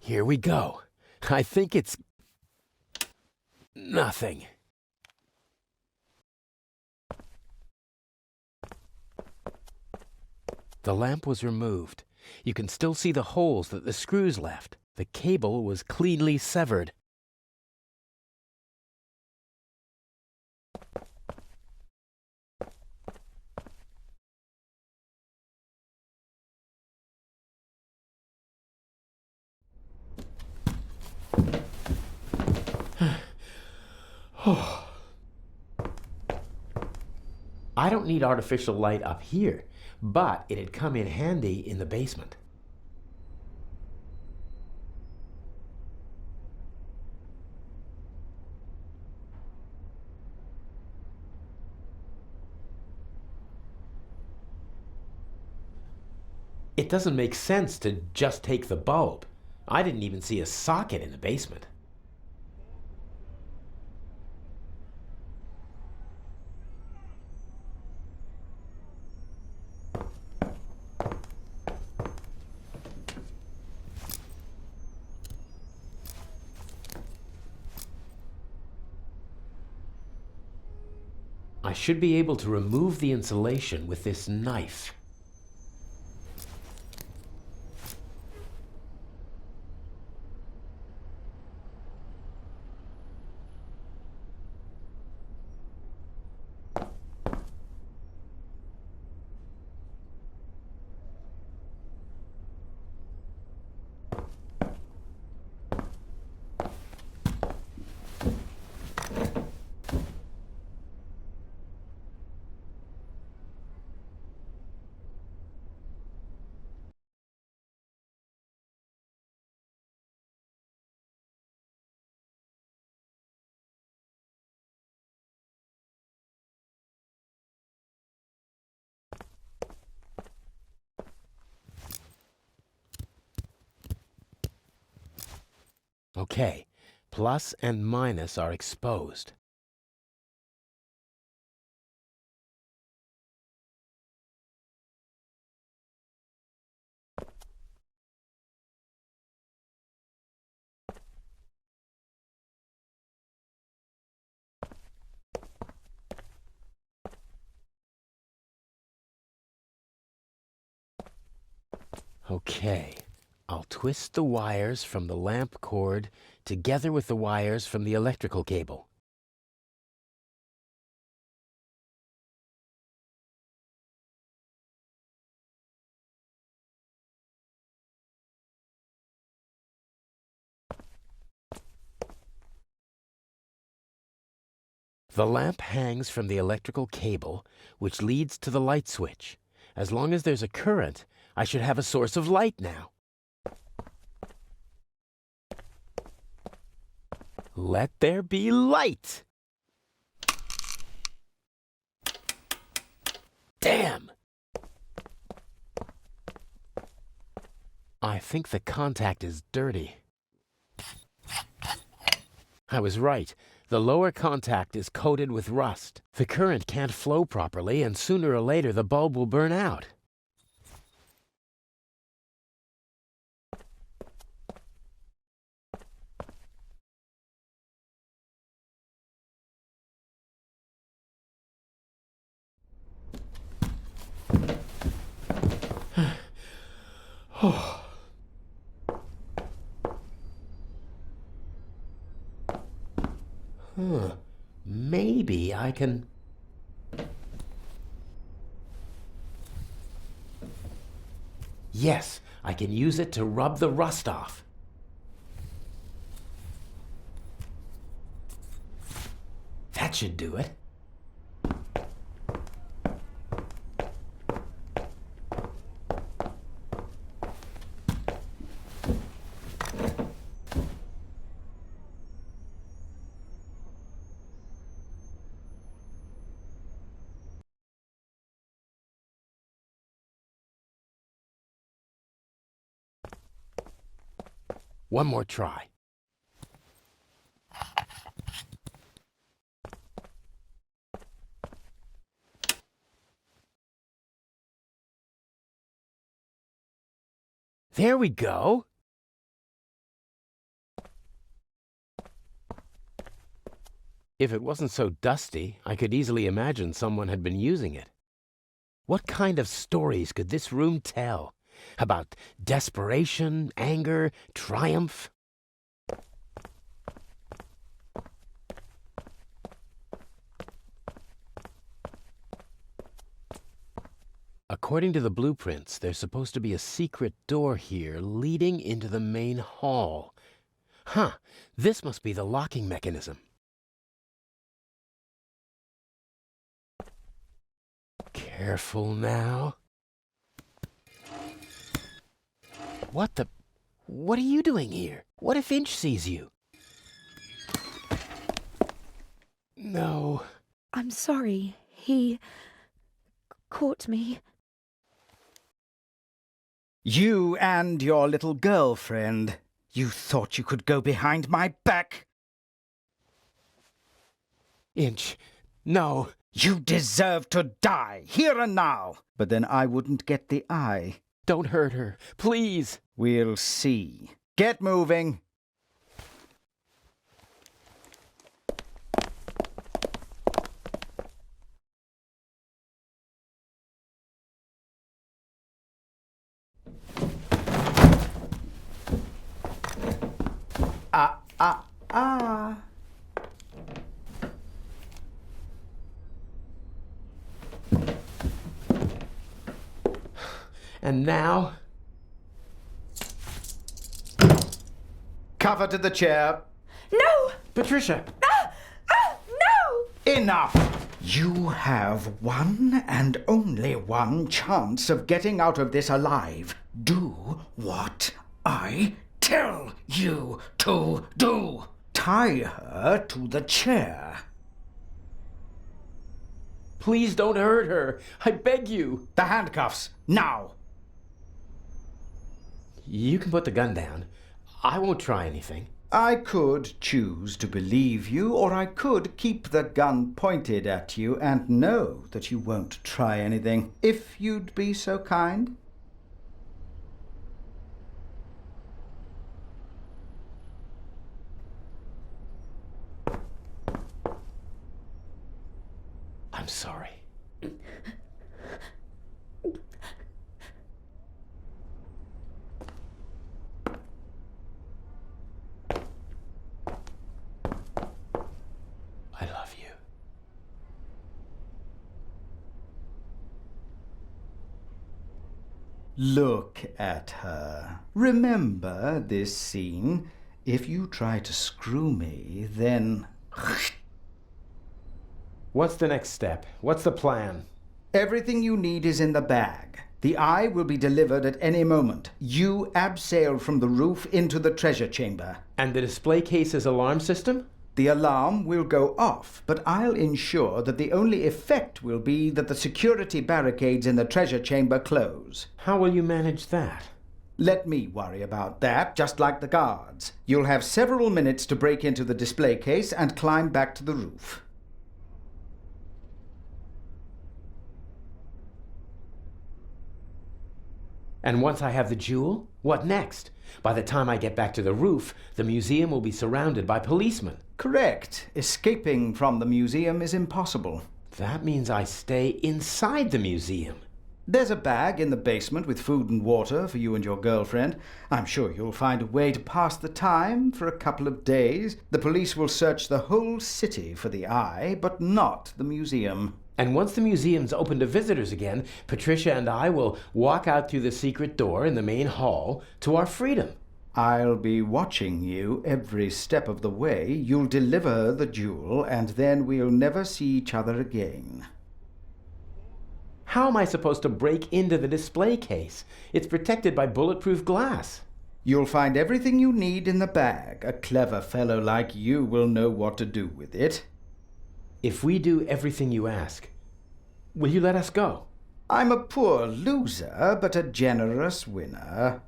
Here we go. I think it's nothing. The lamp was removed. You can still see the holes that the screws left. The cable was cleanly severed. I don't need artificial light up here, but it'd come in handy in the basement. It doesn't make sense to just take the bulb. I didn't even see a socket in the basement. I should be able to remove the insulation with this knife. Okay, plus and minus are exposed. Okay, I'll twist the wires from the lamp cord together with the wires from the electrical cable. The lamp hangs from the electrical cable, which leads to the light switch. As long as there's a current, I should have a source of light now. Let there be light! Damn! I think the contact is dirty. I was right. The lower contact is coated with rust. The current can't flow properly, and sooner or later the bulb will burn out. Maybe I can... Yes, I can use it to rub the rust off. That should do it. One more try. There we go. If it wasn't so dusty, I could easily imagine someone had been using it. What kind of stories could this room tell? About desperation, anger, triumph? According to the blueprints, there's supposed to be a secret door here leading into the main hall. Huh, this must be the locking mechanism. Careful now. What are you doing here? What if Inch sees you? No. I'm sorry. He caught me. You and your little girlfriend. You thought you could go behind my back? Inch, no. You deserve to die, here and now. But then I wouldn't get the eye. Don't hurt her, please. We'll see. Get moving. Ah. And now? Cover to the chair. No! Patricia! No! Enough! You have one and only one chance of getting out of this alive. Do what I tell you to do. Tie her to the chair. Please don't hurt her. I beg you. The handcuffs, now. You can put the gun down. I won't try anything. I could choose to believe you, or I could keep the gun pointed at you and know that you won't try anything, if you'd be so kind. I'm sorry. I love you. Look at her. Remember this scene. If you try to screw me, then... What's the next step? What's the plan? Everything you need is in the bag. The eye will be delivered at any moment. You abseil from the roof into the treasure chamber. And the display case's alarm system? The alarm will go off, but I'll ensure that the only effect will be that the security barricades in the treasure chamber close. How will you manage that? Let me worry about that, just like the guards. You'll have several minutes to break into the display case and climb back to the roof. And once I have the jewel, what next? By the time I get back to the roof, the museum will be surrounded by policemen. Correct. Escaping from the museum is impossible. That means I stay inside the museum. There's a bag in the basement with food and water for you and your girlfriend. I'm sure you'll find a way to pass the time for a couple of days. The police will search the whole city for the eye, but not the museum. And once the museum's open to visitors again, Patricia and I will walk out through the secret door in the main hall to our freedom. I'll be watching you every step of the way. You'll deliver the jewel, and then we'll never see each other again. How am I supposed to break into the display case? It's protected by bulletproof glass. You'll find everything you need in the bag. A clever fellow like you will know what to do with it. If we do everything you ask, will you let us go? I'm a poor loser, but a generous winner.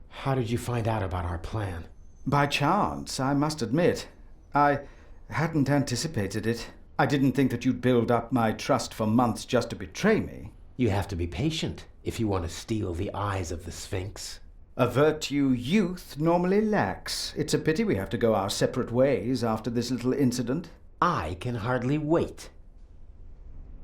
How did you find out about our plan? By chance, I must admit. I hadn't anticipated it. I didn't think that you'd build up my trust for months just to betray me. You have to be patient if you want to steal the eyes of the Sphinx. A virtue youth normally lacks. It's a pity we have to go our separate ways after this little incident. I can hardly wait.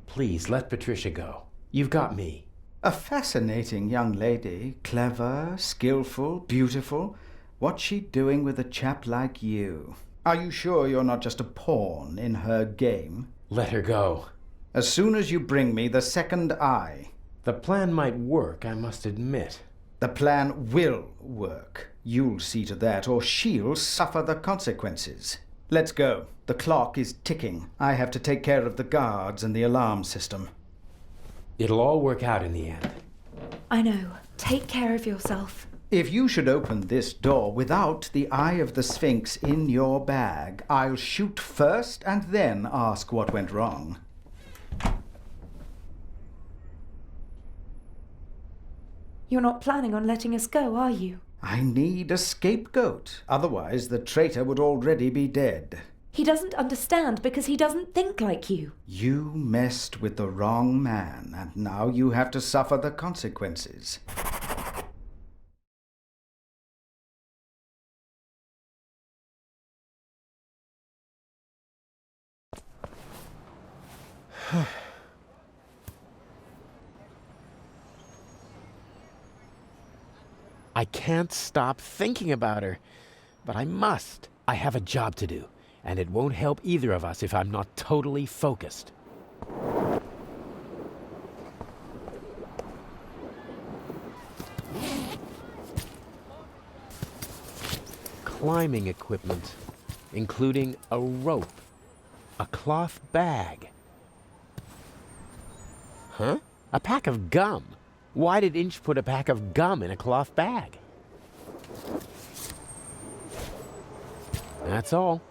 Please let Patricia go. You've got me. A fascinating young lady, clever, skillful, beautiful. What's she doing with a chap like you? Are you sure you're not just a pawn in her game? Let her go. As soon as you bring me the second eye. The plan might work, I must admit. The plan will work. You'll see to that, or she'll suffer the consequences. Let's go. The clock is ticking. I have to take care of the guards and the alarm system. It'll all work out in the end. I know. Take care of yourself. If you should open this door without the Eye of the Sphinx in your bag, I'll shoot first and then ask what went wrong. You're not planning on letting us go, are you? I need a scapegoat. Otherwise, the traitor would already be dead. He doesn't understand because he doesn't think like you. You messed with the wrong man, and now you have to suffer the consequences. I can't stop thinking about her, but I must. I have a job to do, and it won't help either of us if I'm not totally focused. Climbing equipment, including a rope, a cloth bag. Huh? A pack of gum. Why did Inch put a pack of gum in a cloth bag? That's all.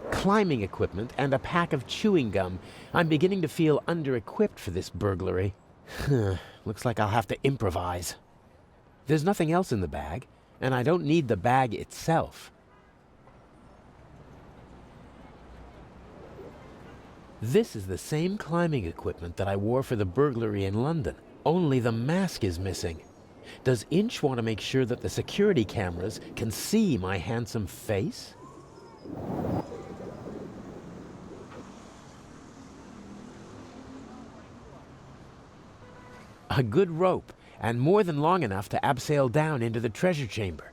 Climbing equipment and a pack of chewing gum. I'm beginning to feel under-equipped for this burglary. Looks like I'll have to improvise. There's nothing else in the bag, and I don't need the bag itself. This is the same climbing equipment that I wore for the burglary in London. Only the mask is missing. Does Inch want to make sure that the security cameras can see my handsome face? A good rope, and more than long enough to abseil down into the treasure chamber.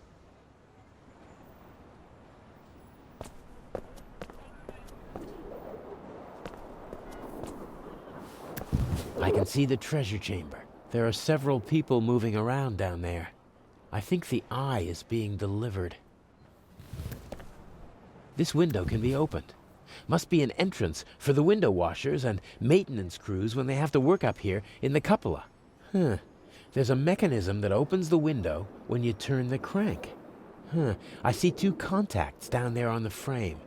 I can see the treasure chamber. There are several people moving around down there. I think the eye is being delivered. This window can be opened. Must be an entrance for the window washers and maintenance crews when they have to work up here in the cupola. There's a mechanism that opens the window when you turn the crank. I see two contacts down there on the frame.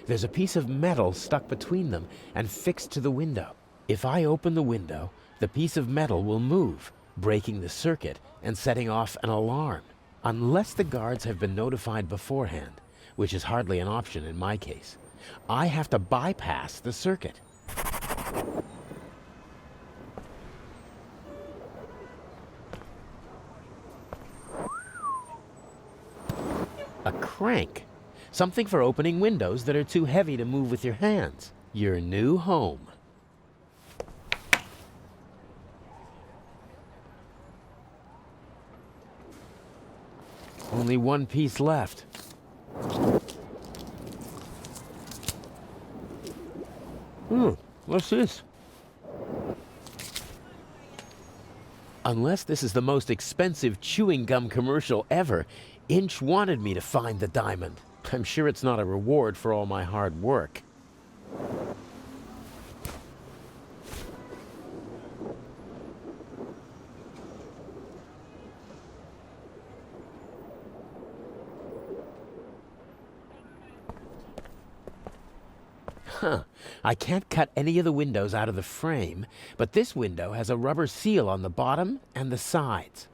There's a piece of metal stuck between them and fixed to the window. If I open the window, the piece of metal will move, breaking the circuit and setting off an alarm. Unless the guards have been notified beforehand, which is hardly an option in my case, I have to bypass the circuit. A crank. Something for opening windows that are too heavy to move with your hands. Your new home. Only one piece left. What's this? Unless this is the most expensive chewing gum commercial ever, Inch wanted me to find the diamond. I'm sure it's not a reward for all my hard work. I can't cut any of the windows out of the frame, but this window has a rubber seal on the bottom and the sides.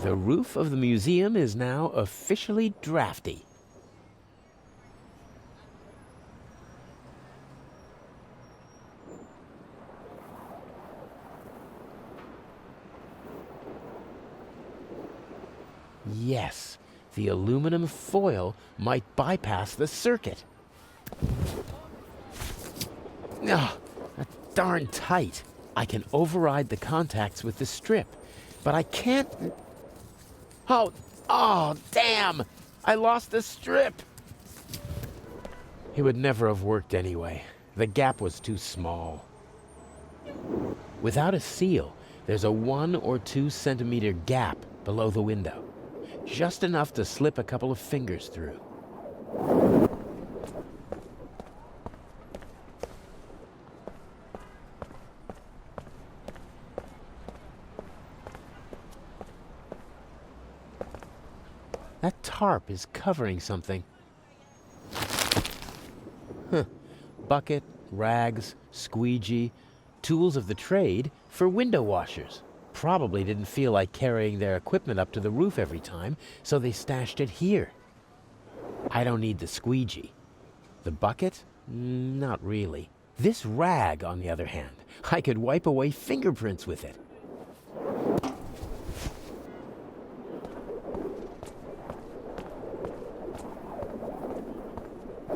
The roof of the museum is now officially drafty. Yes, the aluminum foil might bypass the circuit. Ah, that's darn tight. I can override the contacts with the strip, but I can't... Oh, damn! I lost the strip! It would never have worked anyway. The gap was too small. Without a seal, there's a 1 or 2 centimeter gap below the window. Just enough to slip a couple of fingers through. That tarp is covering something. Huh. Bucket, rags, squeegee, tools of the trade for window washers. Probably didn't feel like carrying their equipment up to the roof every time, so they stashed it here. I don't need the squeegee. The bucket? Not really. This rag, on the other hand, I could wipe away fingerprints with it.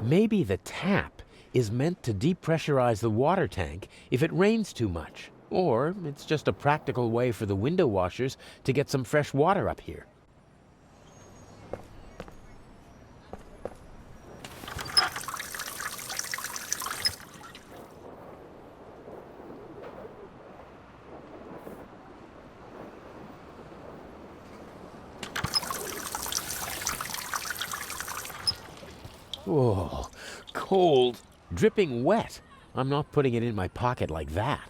Maybe the tap is meant to depressurize the water tank if it rains too much. Or it's just a practical way for the window washers to get some fresh water up here. Oh, cold, dripping wet. I'm not putting it in my pocket like that.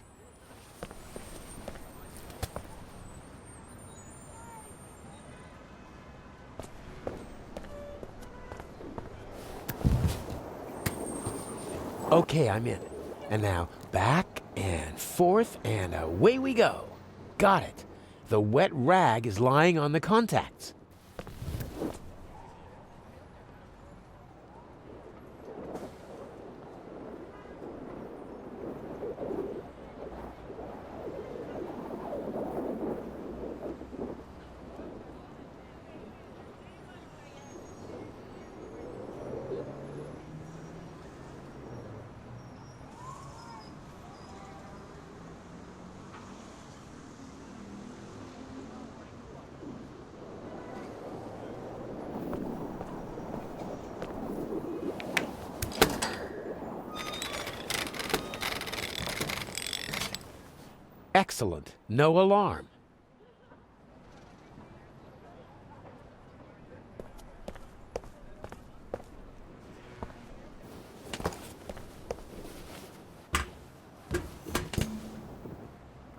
Okay, I'm in. And now back and forth and away we go. Got it. The wet rag is lying on the contacts. Excellent. No alarm.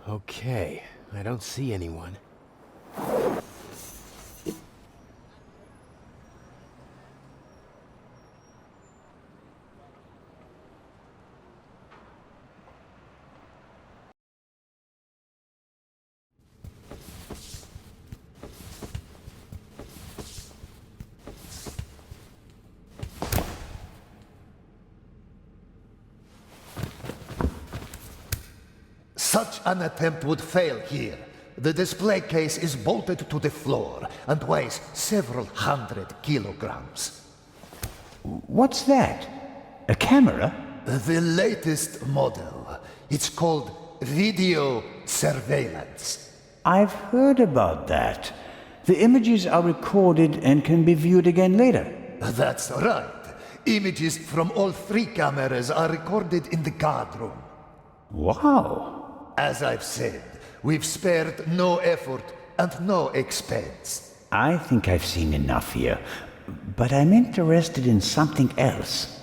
Okay, I don't see anyone. Such an attempt would fail here. The display case is bolted to the floor and weighs several hundred kilograms. What's that? A camera? The latest model. It's called video surveillance. I've heard about that. The images are recorded and can be viewed again later. That's right. Images from all 3 cameras are recorded in the guard room. Wow. As I've said, we've spared no effort and no expense. I think I've seen enough here, but I'm interested in something else.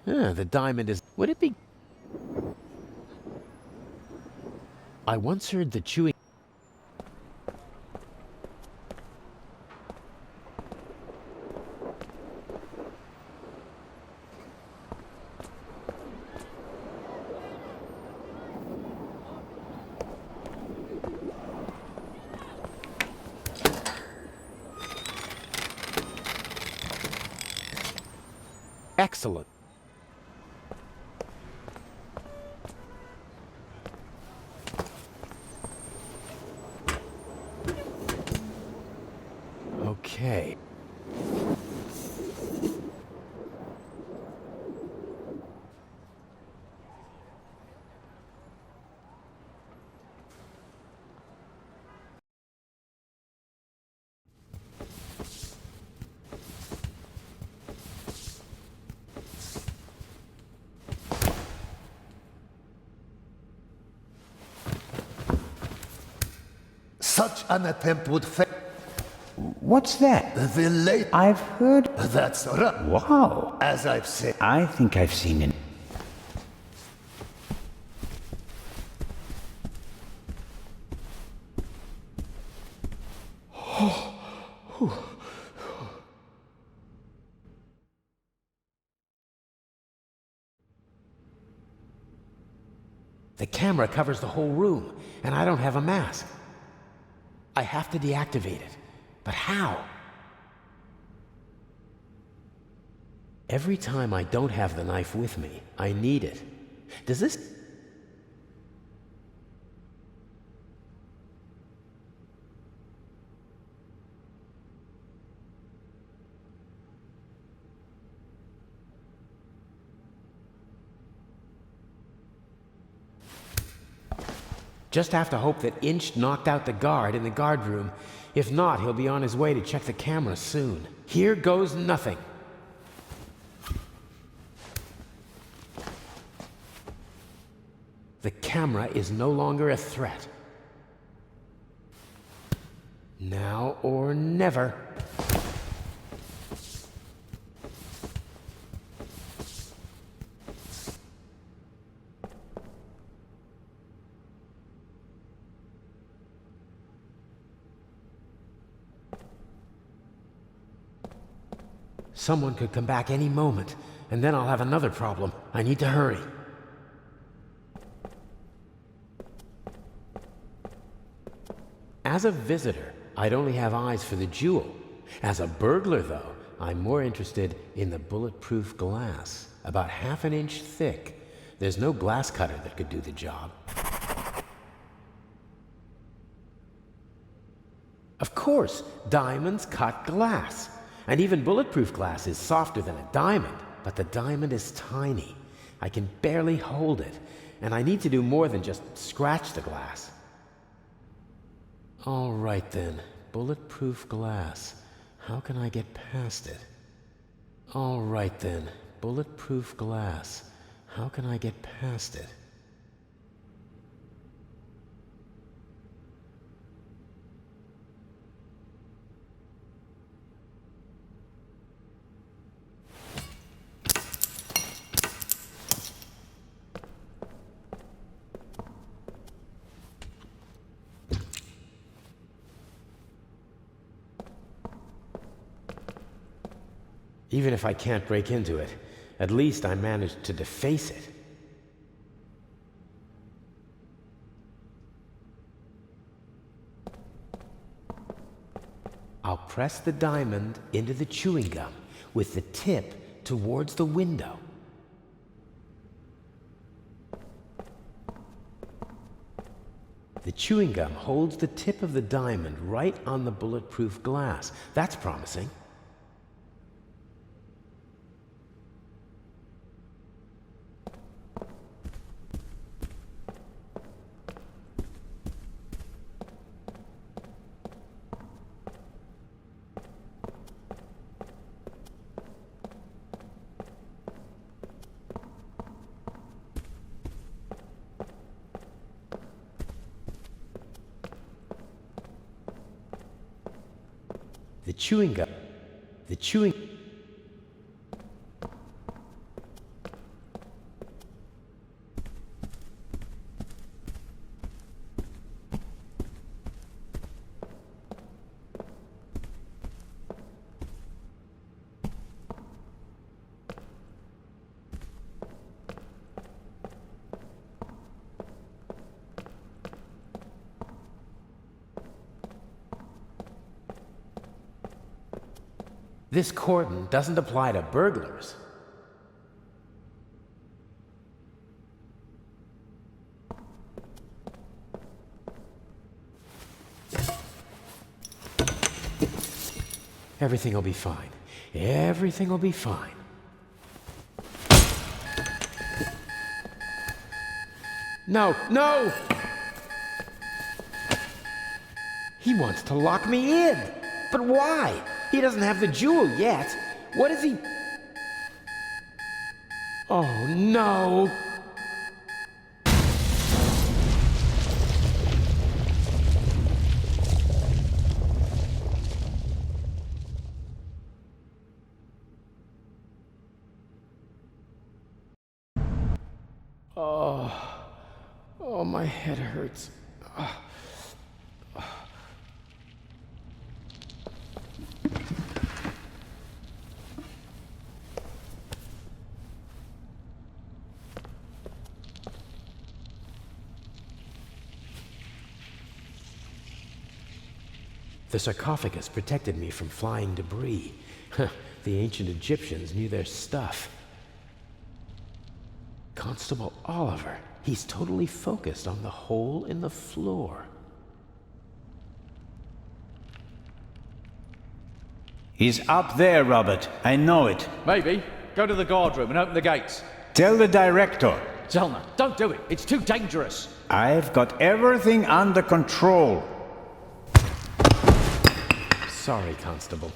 The diamond is... Would it be... I once heard the chewing... Excellent. Okay. Such an attempt would fail. What's that? The late... I've heard... That's right. Wow. As I've said. I think I've seen it. The camera covers the whole room, and I don't have a mask. I have to deactivate it. But how? Every time I don't have the knife with me, I need it. Does this... Just have to hope that Inch knocked out the guard in the guard room. If not, he'll be on his way to check the camera soon. Here goes nothing. The camera is no longer a threat. Now or never. Someone could come back any moment, and then I'll have another problem. I need to hurry. As a visitor, I'd only have eyes for the jewel. As a burglar, though, I'm more interested in the bulletproof glass. About half an inch thick. There's no glass cutter that could do the job. Of course, diamonds cut glass. And even bulletproof glass is softer than a diamond. But the diamond is tiny. I can barely hold it. And I need to do more than just scratch the glass. All right then, bulletproof glass. How can I get past it? All right then, bulletproof glass. How can I get past it? Even if I can't break into it, at least I managed to deface it. I'll press the diamond into the chewing gum with the tip towards the window. The chewing gum holds the tip of the diamond right on the bulletproof glass. That's promising. The chewing gum. This cordon doesn't apply to burglars. Everything will be fine. Everything will be fine. No, no! He wants to lock me in. But why? He doesn't have the jewel yet. What is he... Oh, no! Oh, my head hurts. The sarcophagus protected me from flying debris. The ancient Egyptians knew their stuff. Constable Oliver, he's totally focused on the hole in the floor. He's up there, Robert. I know it. Maybe. Go to the guard room and open the gates. Tell the director. Zellner, don't do it. It's too dangerous. I've got everything under control. Sorry, Constable.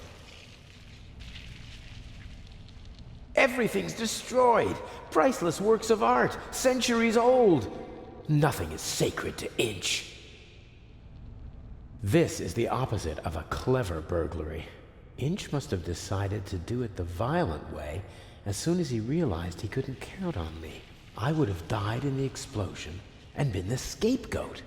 Everything's destroyed. Priceless works of art, centuries old. Nothing is sacred to Inch. This is the opposite of a clever burglary. Inch must have decided to do it the violent way as soon as he realized he couldn't count on me. I would have died in the explosion and been the scapegoat.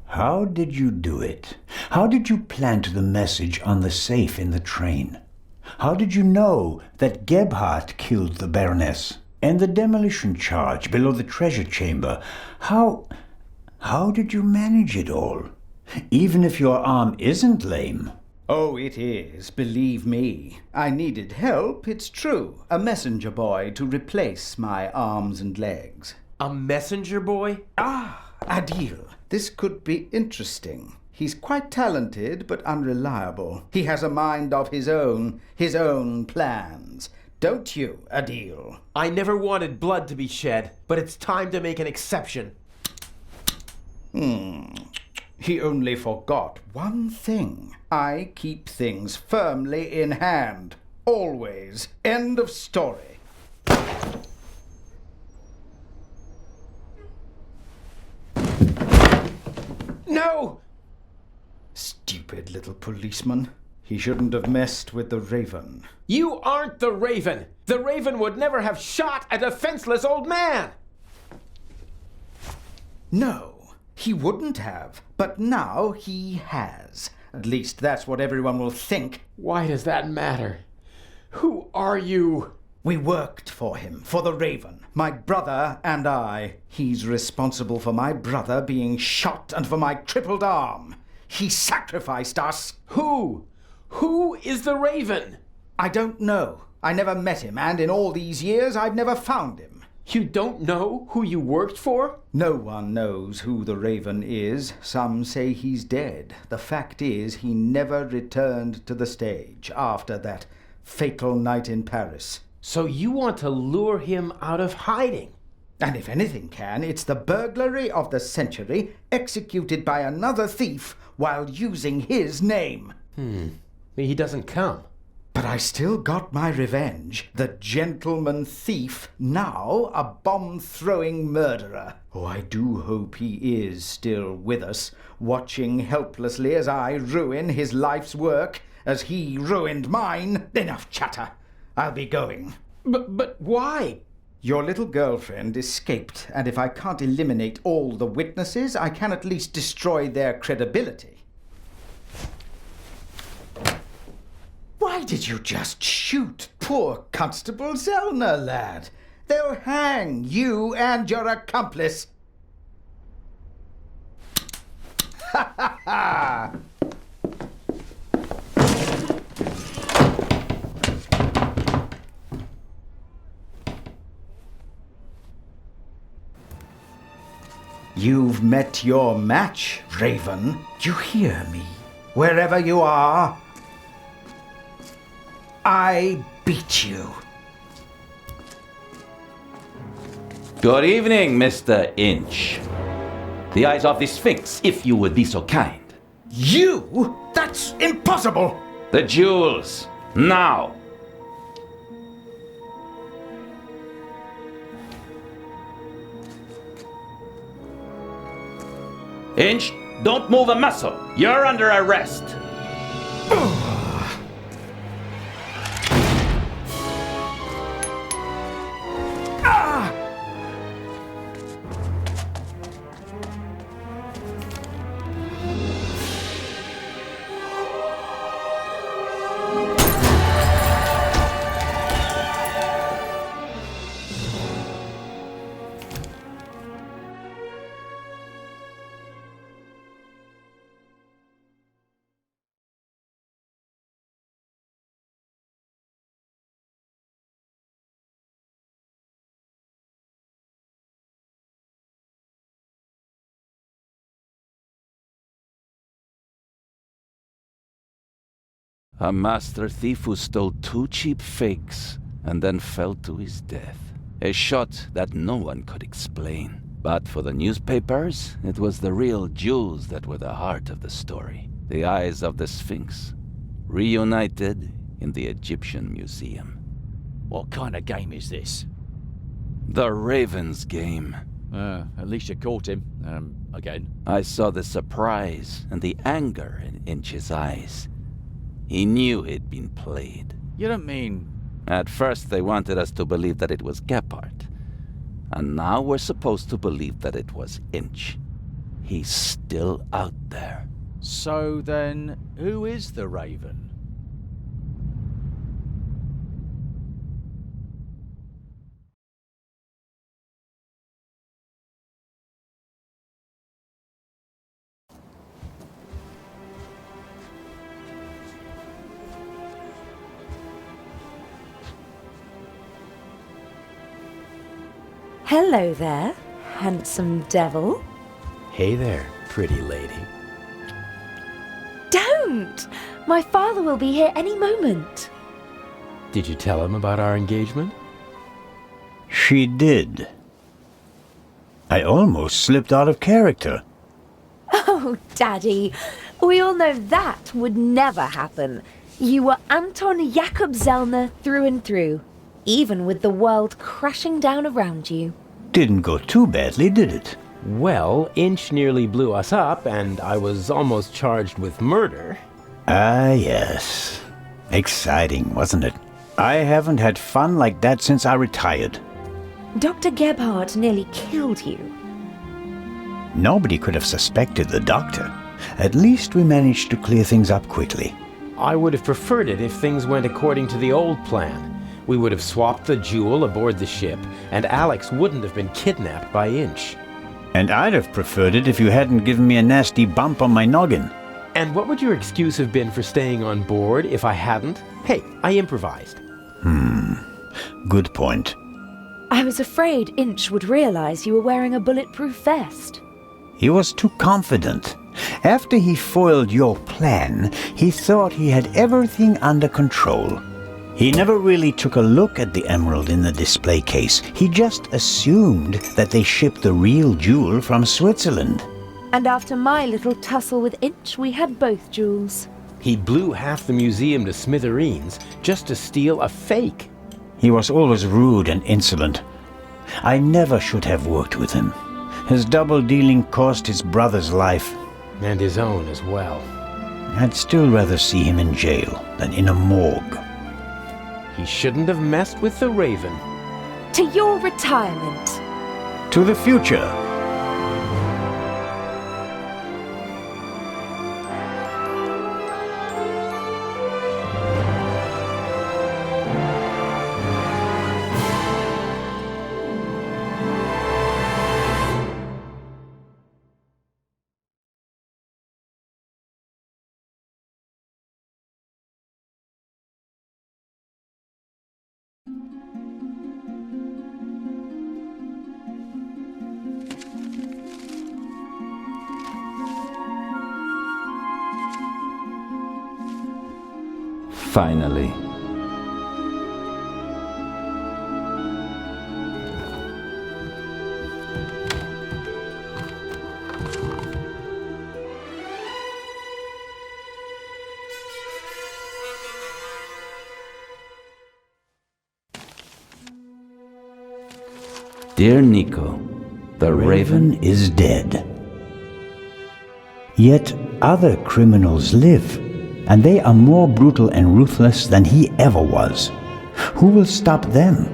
How did you do it? How did you plant the message on the safe in the train? How did you know that Gebhardt killed the Baroness? And the demolition charge below the treasure chamber? How did you manage it all? Even if your arm isn't lame. Oh, it is, believe me. I needed help, it's true. A messenger boy to replace my arms and legs. A messenger boy? Ah, Adil. This could be interesting. He's quite talented, but unreliable. He has a mind of his own plans. Don't you, Adil? I never wanted blood to be shed, but it's time to make an exception. He only forgot one thing. I keep things firmly in hand. Always. End of story. No! Stupid little policeman. He shouldn't have messed with the Raven. You aren't the Raven! The Raven would never have shot a defenseless old man! No, he wouldn't have. But now he has. At least that's what everyone will think. Why does that matter? Who are you? We worked for him, for the Raven, my brother and I. He's responsible for my brother being shot and for my crippled arm. He sacrificed us. Who? Who is the Raven? I don't know. I never met him, and in all these years I've never found him. You don't know who you worked for? No one knows who the Raven is. Some say he's dead. The fact is, he never returned to the stage after that fatal night in Paris. So you want to lure him out of hiding? And if anything can, it's the burglary of the century executed by another thief while using his name. He doesn't come. But I still got my revenge. The gentleman thief, now a bomb-throwing murderer. Oh, I do hope he is still with us, watching helplessly as I ruin his life's work, as he ruined mine. Enough chatter. I'll be going. But why? Your little girlfriend escaped, and if I can't eliminate all the witnesses, I can at least destroy their credibility. Why did you just shoot poor Constable Zellner, lad? They'll hang you and your accomplice. Ha ha ha! You've met your match, Raven. You hear me? Wherever you are, I beat you. Good evening, Mr. Inch. The eyes of the Sphinx, if you would be so kind. You? That's impossible! The jewels, now! Inch, don't move a muscle. You're under arrest. A master thief who stole 2 cheap fakes and then fell to his death. A shot that no one could explain. But for the newspapers, it was the real jewels that were the heart of the story. The eyes of the Sphinx, reunited in the Egyptian Museum. What kind of game is this? The Raven's game. At least you caught him. Again. I saw the surprise and the anger in Inch's eyes. He knew he'd been played. You don't mean... At first they wanted us to believe that it was Gephardt. And now we're supposed to believe that it was Inch. He's still out there. So then, who is the Raven? Hello there, handsome devil. Hey there, pretty lady. Don't! My father will be here any moment. Did you tell him about our engagement? She did. I almost slipped out of character. Oh, Daddy, we all know that would never happen. You were Anton Jakob Zellner through and through, even with the world crashing down around you. Didn't go too badly, did it? Well, Inch nearly blew us up, and I was almost charged with murder. Ah, yes. Exciting, wasn't it? I haven't had fun like that since I retired. Dr. Gebhardt nearly killed you. Nobody could have suspected the doctor. At least we managed to clear things up quickly. I would have preferred it if things went according to the old plan. We would have swapped the jewel aboard the ship, and Alex wouldn't have been kidnapped by Inch. And I'd have preferred it if you hadn't given me a nasty bump on my noggin. And what would your excuse have been for staying on board if I hadn't? Hey, I improvised. Good point. I was afraid Inch would realize you were wearing a bulletproof vest. He was too confident. After he foiled your plan, he thought he had everything under control. He never really took a look at the emerald in the display case. He just assumed that they shipped the real jewel from Switzerland. And after my little tussle with Inch, we had both jewels. He blew half the museum to smithereens just to steal a fake. He was always rude and insolent. I never should have worked with him. His double-dealing cost his brother's life. And his own as well. I'd still rather see him in jail than in a morgue. He shouldn't have messed with the Raven. To your retirement. To the future. Finally. Dear Nico, the Raven Is dead. Yet other criminals live, and they are more brutal and ruthless than he ever was. Who will stop them?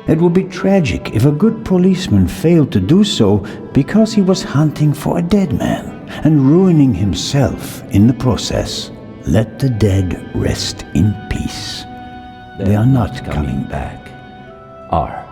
It would be tragic if a good policeman failed to do so because he was hunting for a dead man and ruining himself in the process. Let the dead rest in peace. They are not coming back. R.